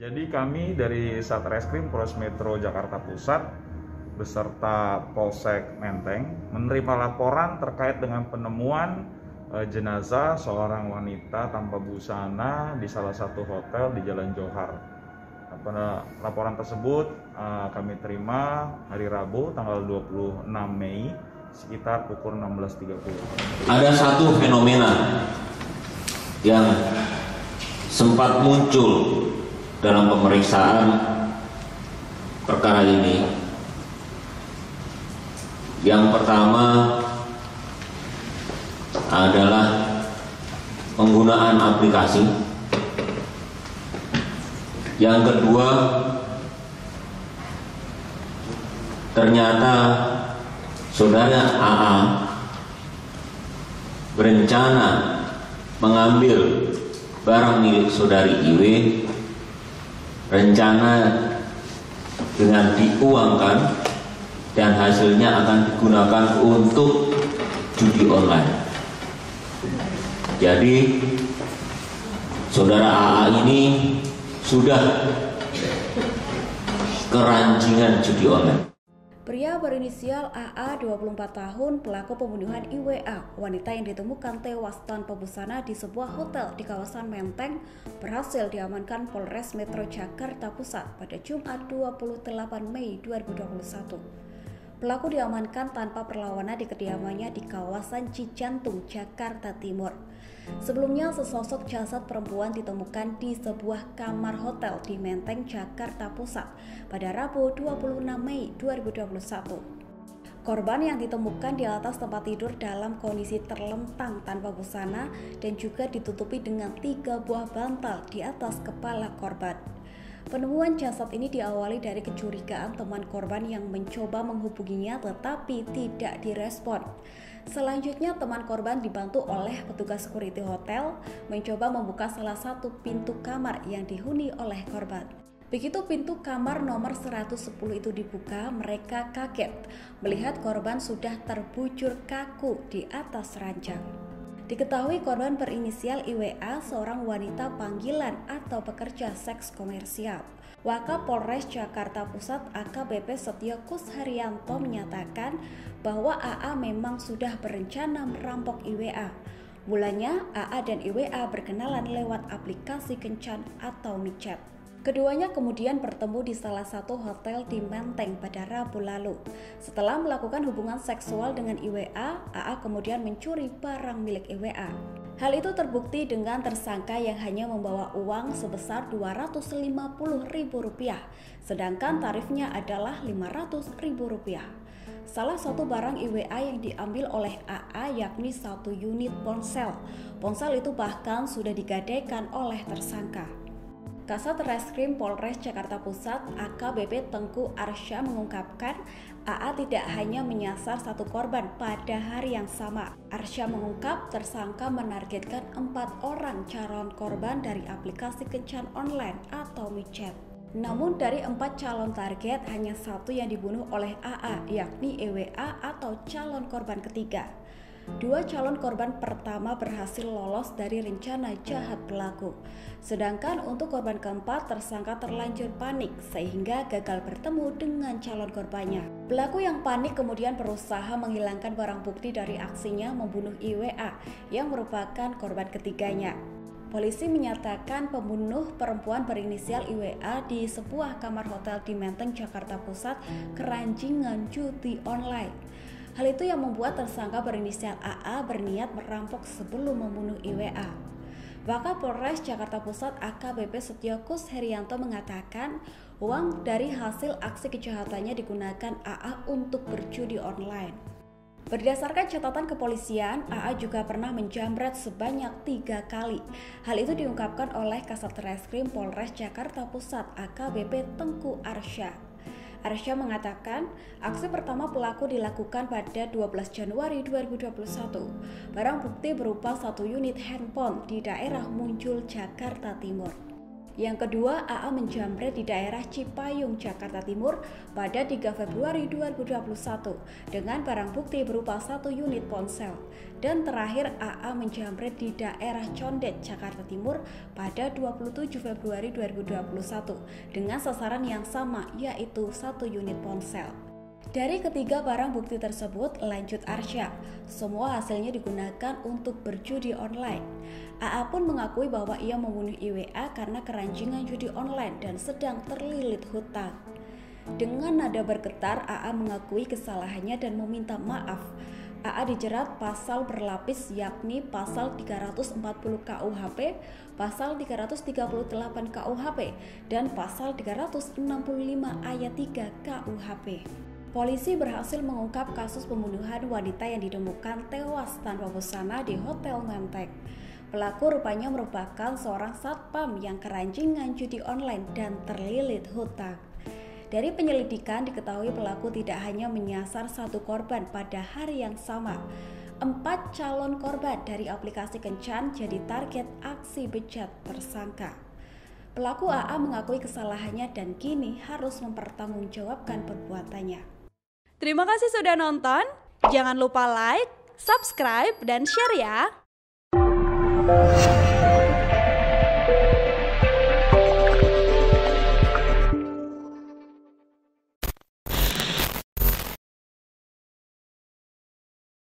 Jadi kami dari Satreskrim Polres Metro Jakarta Pusat beserta Polsek Menteng menerima laporan terkait dengan penemuan jenazah seorang wanita tanpa busana di salah satu hotel di Jalan Johar. Laporan tersebut kami terima hari Rabu tanggal 26 Mei sekitar pukul 16.30. Ada satu fenomena yang sempat muncul dalam pemeriksaan perkara ini. Yang pertama adalah penggunaan aplikasi. Yang kedua, ternyata saudara AA berencana mengambil barang milik saudari IW, rencana dengan diuangkan dan hasilnya akan digunakan untuk judi online. Jadi saudara AA ini sudah keranjingan judi online. Pria berinisial AA 24 tahun pelaku pembunuhan IWA, wanita yang ditemukan tewas tanpa busana di sebuah hotel di kawasan Menteng, berhasil diamankan Polres Metro Jakarta Pusat pada Jumat 28 Mei 2021. Pelaku diamankan tanpa perlawanan di kediamannya di kawasan Cijantung, Jakarta Timur. Sebelumnya, sesosok jasad perempuan ditemukan di sebuah kamar hotel di Menteng, Jakarta Pusat pada Rabu 26 Mei 2021. Korban yang ditemukan di atas tempat tidur dalam kondisi terlentang tanpa busana dan juga ditutupi dengan 3 buah bantal di atas kepala korban. Penemuan jasad ini diawali dari kecurigaan teman korban yang mencoba menghubunginya tetapi tidak direspon. Selanjutnya teman korban dibantu oleh petugas security hotel mencoba membuka salah satu pintu kamar yang dihuni oleh korban. Begitu pintu kamar nomor 110 itu dibuka, mereka kaget melihat korban sudah terbujur kaku di atas ranjang. Diketahui korban berinisial IWA, seorang wanita panggilan atau pekerja seks komersial. Wakapolres Jakarta Pusat AKBP Setio Kusharyanto menyatakan bahwa AA memang sudah berencana merampok IWA. Mulanya AA dan IWA berkenalan lewat aplikasi kencan atau micet. Keduanya kemudian bertemu di salah satu hotel di Menteng pada Rabu lalu. Setelah melakukan hubungan seksual dengan IWA, AA kemudian mencuri barang milik IWA. Hal itu terbukti dengan tersangka yang hanya membawa uang sebesar Rp250.000, sedangkan tarifnya adalah Rp500.000. Salah satu barang IWA yang diambil oleh AA yakni 1 unit ponsel. Ponsel itu bahkan sudah digadaikan oleh tersangka. Kasat Reskrim Polres Jakarta Pusat AKBP Tengku Arsya mengungkapkan AA tidak hanya menyasar satu korban pada hari yang sama. Arsya mengungkap tersangka menargetkan 4 orang calon korban dari aplikasi kencan online atau micet. Namun dari 4 calon target hanya 1 yang dibunuh oleh AA yakni EWA atau calon korban ketiga. 2 calon korban pertama berhasil lolos dari rencana jahat pelaku. Sedangkan untuk korban keempat, tersangka terlanjur panik sehingga gagal bertemu dengan calon korbannya. Pelaku yang panik kemudian berusaha menghilangkan barang bukti dari aksinya membunuh IWA yang merupakan korban ketiganya. Polisi menyatakan pembunuh perempuan berinisial IWA di sebuah kamar hotel di Menteng, Jakarta Pusat keranjingan judi online. Hal itu yang membuat tersangka berinisial AA berniat merampok sebelum membunuh IWA. Wakapolres Jakarta Pusat AKBP Setio Kusharyanto mengatakan uang dari hasil aksi kejahatannya digunakan AA untuk berjudi online. Berdasarkan catatan kepolisian, AA juga pernah menjamret sebanyak 3 kali. Hal itu diungkapkan oleh Kasat Reskrim Polres Jakarta Pusat AKBP Tengku Arsya. Arsya mengatakan aksi pertama pelaku dilakukan pada 12 Januari 2021. Barang bukti berupa 1 unit handphone di daerah Muncul, Jakarta Timur. Yang kedua, AA menjamret di daerah Cipayung, Jakarta Timur pada 3 Februari 2021 dengan barang bukti berupa 1 unit ponsel. Dan terakhir, AA menjamret di daerah Condet, Jakarta Timur pada 27 Februari 2021 dengan sasaran yang sama, yaitu 1 unit ponsel. Dari ketiga barang bukti tersebut, lanjut Arsya, semua hasilnya digunakan untuk berjudi online. AA pun mengakui bahwa ia membunuh IWA karena keranjingan judi online dan sedang terlilit hutang. Dengan nada bergetar, AA mengakui kesalahannya dan meminta maaf. AA dijerat pasal berlapis yakni pasal 340 KUHP, pasal 338 KUHP, dan pasal 365 ayat 3 KUHP. Polisi berhasil mengungkap kasus pembunuhan wanita yang ditemukan tewas tanpa busana di Hotel Menteng. Pelaku rupanya merupakan seorang satpam yang keranjingan judi online dan terlilit hutang. Dari penyelidikan diketahui pelaku tidak hanya menyasar 1 korban pada hari yang sama. 4 calon korban dari aplikasi Kencan jadi target aksi bejat tersangka. Pelaku AA mengakui kesalahannya dan kini harus mempertanggungjawabkan perbuatannya. Terima kasih sudah nonton. Jangan lupa like, subscribe, dan share ya.